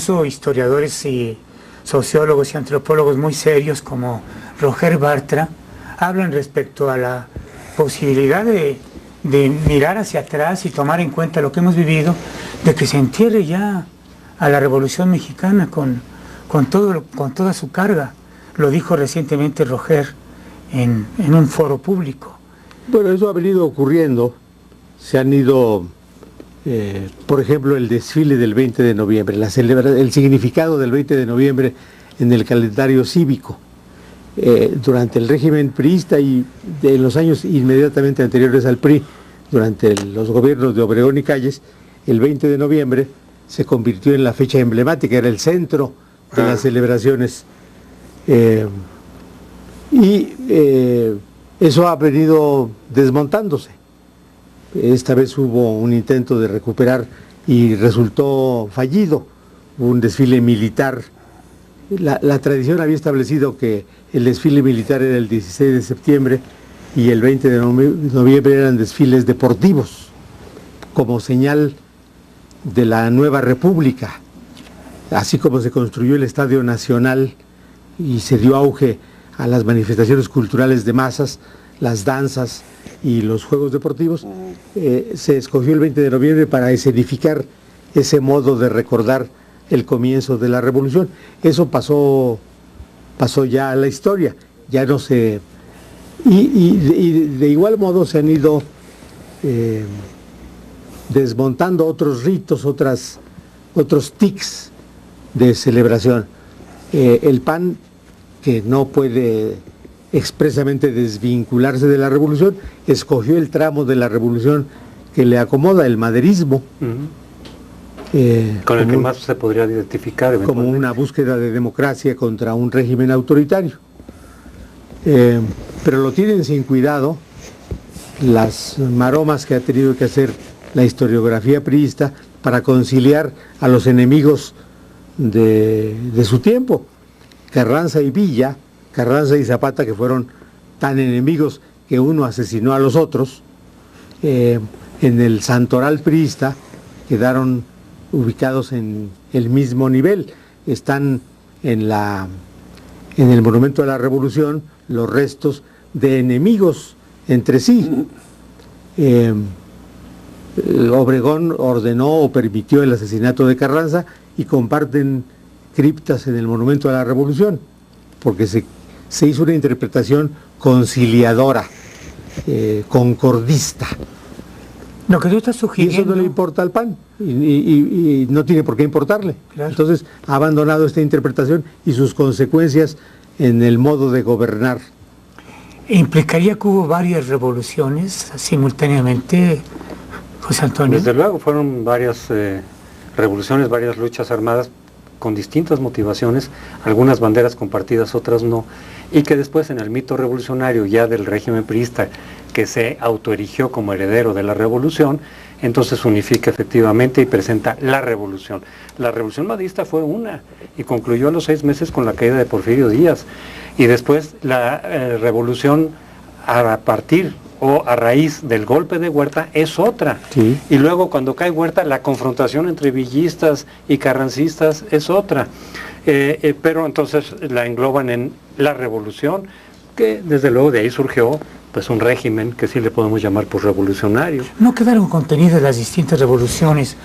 incluso historiadores y sociólogos y antropólogos muy serios como Roger Bartra hablan respecto a la posibilidad de mirar hacia atrás y tomar en cuenta lo que hemos vivido, de que se entierre ya a la Revolución Mexicana con toda su carga. Lo dijo recientemente Roger en un foro público. Bueno, eso ha venido ocurriendo. Se han ido, por ejemplo, el desfile del 20 de noviembre, el significado del 20 de noviembre en el calendario cívico. Durante el régimen priista y en los años inmediatamente anteriores al PRI, durante los gobiernos de Obregón y Calles, el 20 de noviembre se convirtió en la fecha emblemática, era el centro de las celebraciones. Eso ha venido desmontándose. Esta vez hubo un intento de recuperar y resultó fallido. Hubo un desfile militar. La tradición había establecido que el desfile militar era el 16 de septiembre y el 20 de noviembre eran desfiles deportivos, como señal de la nueva república. Así como se construyó el Estadio Nacional y se dio auge a las manifestaciones culturales de masas, las danzas y los juegos deportivos, se escogió el 20 de noviembre para escenificar ese modo de recordar el comienzo de la revolución. Eso pasó ya a la historia, ya no se... Y de igual modo se han ido desmontando otros ritos, otros tics de celebración. El PAN, que no puede expresamente desvincularse de la revolución, escogió el tramo de la revolución que le acomoda, el maderismo. Con el que más se podría identificar como una búsqueda de democracia contra un régimen autoritario. Pero lo tienen sin cuidado las maromas que ha tenido que hacer la historiografía priista para conciliar a los enemigos de su tiempo. Carranza y Villa, Carranza y Zapata, que fueron tan enemigos que uno asesinó a los otros, en el santoral priista quedaron ubicados en el mismo nivel. Están en el Monumento a la Revolución los restos de enemigos entre sí. Obregón ordenó o permitió el asesinato de Carranza y comparten criptas en el Monumento a la Revolución, porque se hizo una interpretación conciliadora, concordista. Lo que tú estás sugiriendo... Y eso no le importa al PAN, y no tiene por qué importarle. Claro. Entonces ha abandonado esta interpretación y sus consecuencias en el modo de gobernar. ¿Implicaría que hubo varias revoluciones simultáneamente, José Antonio? Desde luego, fueron varias revoluciones, varias luchas armadas con distintas motivaciones, algunas banderas compartidas, otras no, y que después en el mito revolucionario ya del régimen priista, que se autoerigió como heredero de la revolución, entonces unifica efectivamente y presenta la revolución. La revolución maderista fue una, y concluyó a los 6 meses con la caída de Porfirio Díaz, y después la revolución a partir o a raíz del golpe de Huerta es otra. Sí. Y luego cuando cae Huerta, la confrontación entre villistas y carrancistas es otra. Pero entonces la engloban en la revolución, que desde luego de ahí surgió pues un régimen que sí le podemos llamar pues revolucionario. ¿No quedaron contenidas las distintas revoluciones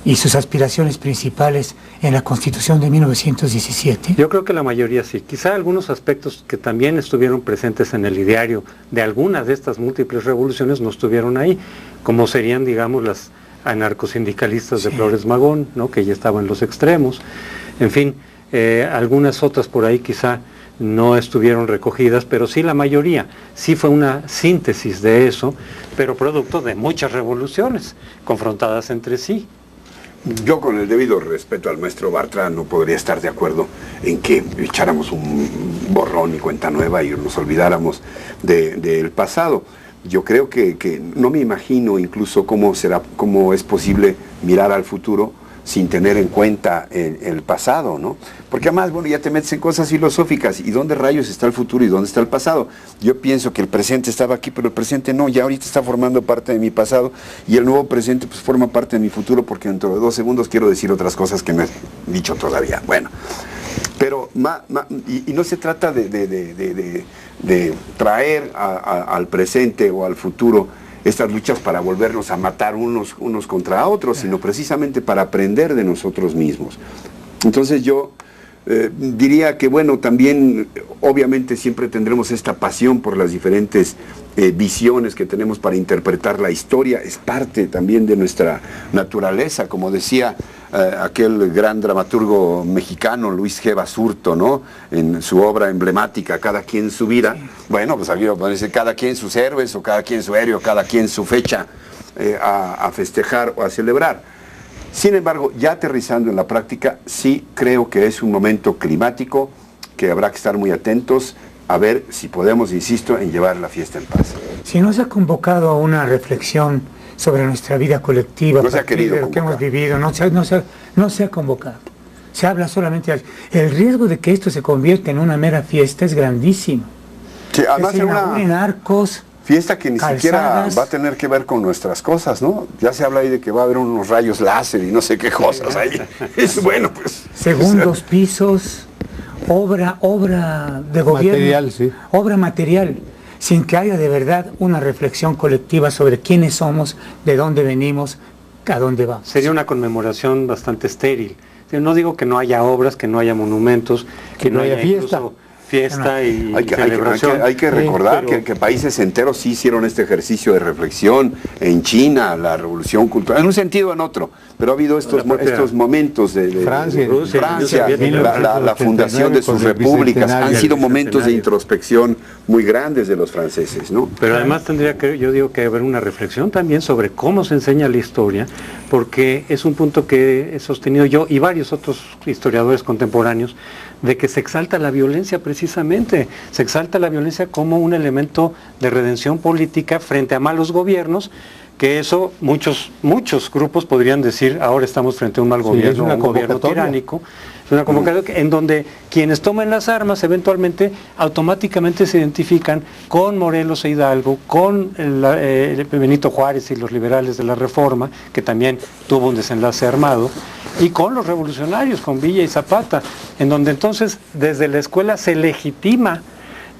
y sus aspiraciones principales en la Constitución de 1917? Yo creo que la mayoría sí. Quizá algunos aspectos que también estuvieron presentes en el ideario de algunas de estas múltiples revoluciones no estuvieron ahí, como serían, digamos, las anarcosindicalistas de Flores Magón, ¿no?, que ya estaban en los extremos. En fin, algunas otras por ahí quizá no estuvieron recogidas, pero sí la mayoría. Sí fue una síntesis de eso, pero producto de muchas revoluciones confrontadas entre sí. Yo, con el debido respeto al maestro Bartra, no podría estar de acuerdo en que echáramos un borrón y cuenta nueva y nos olvidáramos del pasado. Yo creo que no me imagino incluso cómo es posible mirar al futuro sin tener en cuenta el pasado, ¿no? Porque además, bueno, ya te metes en cosas filosóficas, ¿y dónde rayos está el futuro y dónde está el pasado? Yo pienso que el presente estaba aquí, pero el presente no, ya ahorita está formando parte de mi pasado, y el nuevo presente pues forma parte de mi futuro, porque dentro de 2 segundos quiero decir otras cosas que no he dicho todavía. Bueno, pero y no se trata de traer al presente o al futuro estas luchas para volvernos a matar unos contra otros, sino precisamente para aprender de nosotros mismos. Entonces yo diría que, bueno, también obviamente siempre tendremos esta pasión por las diferentes visiones que tenemos para interpretar la historia, es parte también de nuestra naturaleza, como decía aquel gran dramaturgo mexicano, Luis G. Basurto, ¿no? En su obra emblemática, Cada quien su vida. Bueno, pues aquí parece cada quien sus héroes, o cada quien su héroe, o cada quien su fecha a festejar o a celebrar. Sin embargo, ya aterrizando en la práctica, sí creo que es un momento climático que habrá que estar muy atentos a ver si podemos, insisto, en llevar la fiesta en paz. Si no se ha convocado a una reflexión sobre nuestra vida colectiva, no se ha querido de lo que hemos vivido, no se ha convocado. Se habla solamente el riesgo de que esto se convierta en una mera fiesta es grandísimo. Sí, además se inauguren arcos, fiesta que ni calzadas, siquiera va a tener que ver con nuestras cosas, ¿no? Ya se habla ahí de que va a haber unos rayos láser y no sé qué cosas ahí. Es bueno, pues. Segundos pisos, obra de gobierno. Material, sí. Obra material, sin que haya de verdad una reflexión colectiva sobre quiénes somos, de dónde venimos, a dónde vamos. Sería una conmemoración bastante estéril. No digo que no haya obras, que no haya monumentos, que no haya fiesta y celebración. Hay que recordar pero que países enteros sí hicieron este ejercicio de reflexión. En China, la revolución cultural, en un sentido o en otro, pero ha habido estos momentos de Francia, la fundación de sus repúblicas, han sido momentos de introspección muy grandes de los franceses, ¿no? Pero además tendría que, yo digo, que haber una reflexión también sobre cómo se enseña la historia, porque es un punto que he sostenido yo y varios otros historiadores contemporáneos, de que se exalta la violencia precisamente, se exalta la violencia como un elemento de redención política frente a malos gobiernos, que eso muchos grupos podrían decir, ahora estamos frente a un mal gobierno, un gobierno tiránico. Es una convocatoria en donde quienes toman las armas eventualmente automáticamente se identifican con Morelos e Hidalgo, con Benito Juárez y los liberales de la Reforma, que también tuvo un desenlace armado, y con los revolucionarios, con Villa y Zapata, en donde entonces desde la escuela se legitima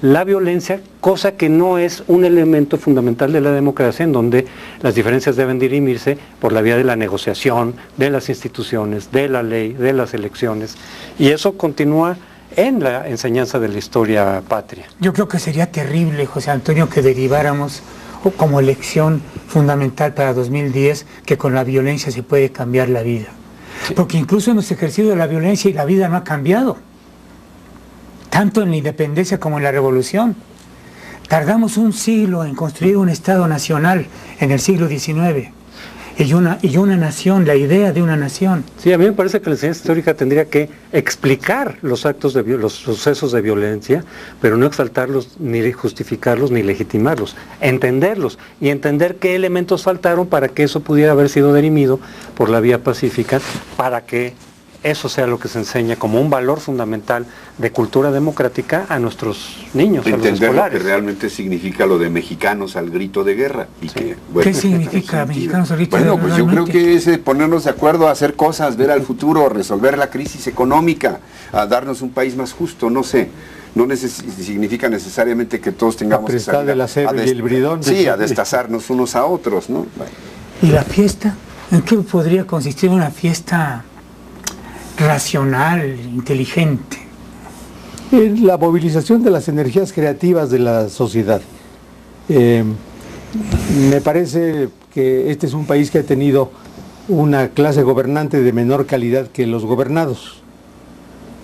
la violencia, cosa que no es un elemento fundamental de la democracia, en donde las diferencias deben dirimirse por la vía de la negociación, de las instituciones, de la ley, de las elecciones, y eso continúa en la enseñanza de la historia patria. Yo creo que sería terrible, José Antonio, que deriváramos como lección fundamental para 2010 que con la violencia se puede cambiar la vida. Sí. Porque incluso hemos ejercido la violencia y la vida no ha cambiado. Tanto en la independencia como en la revolución. Tardamos un siglo en construir un Estado nacional en el siglo XIX. Y una nación, la idea de una nación. Sí, a mí me parece que la enseñanza histórica tendría que explicar los sucesos de violencia, pero no exaltarlos, ni justificarlos, ni legitimarlos. Entenderlos y entender qué elementos faltaron para que eso pudiera haber sido dirimido por la vía pacífica, para que eso sea lo que se enseña como un valor fundamental de cultura democrática a nuestros niños, a los escolares. Entender lo que realmente significa lo de mexicanos al grito de guerra. Y que, bueno, ¿qué significa mexicanos al grito de guerra? Bueno, pues yo creo que es ponernos de acuerdo a hacer cosas, ver al futuro, resolver la crisis económica, a darnos un país más justo, no sé. No significa necesariamente que todos tengamos que salir y el bridón. Sí, a destazarnos unos a otros, ¿no? Bueno. ¿Y la fiesta? ¿En qué podría consistir una fiesta racional, inteligente? La movilización de las energías creativas de la sociedad. Me parece que este es un país que ha tenido una clase gobernante de menor calidad que los gobernados,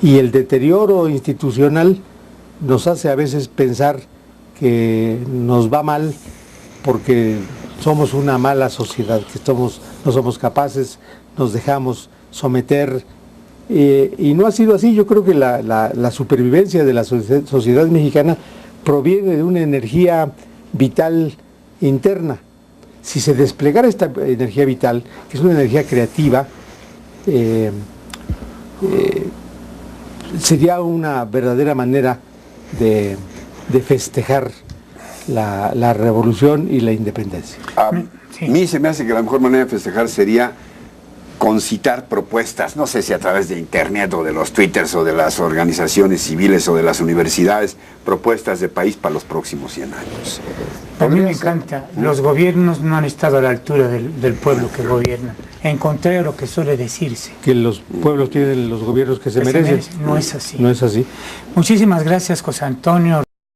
y el deterioro institucional nos hace a veces pensar que nos va mal porque somos una mala sociedad, que no somos capaces, nos dejamos someter. Y no ha sido así. Yo creo que la supervivencia de la sociedad mexicana proviene de una energía vital interna. Si se desplegara esta energía vital, que es una energía creativa, sería una verdadera manera de festejar la revolución y la independencia. A Sí. mí se me hace que la mejor manera de festejar sería concitar propuestas, no sé si a través de internet o de los twitters o de las organizaciones civiles o de las universidades, propuestas de país para los próximos 100 años. A mí me Podría ser. encanta, los gobiernos no han estado a la altura del pueblo que gobiernan, en contrario a lo que suele decirse. Que los pueblos tienen los gobiernos que se merecen. No es así. No es así. Muchísimas gracias, José Antonio.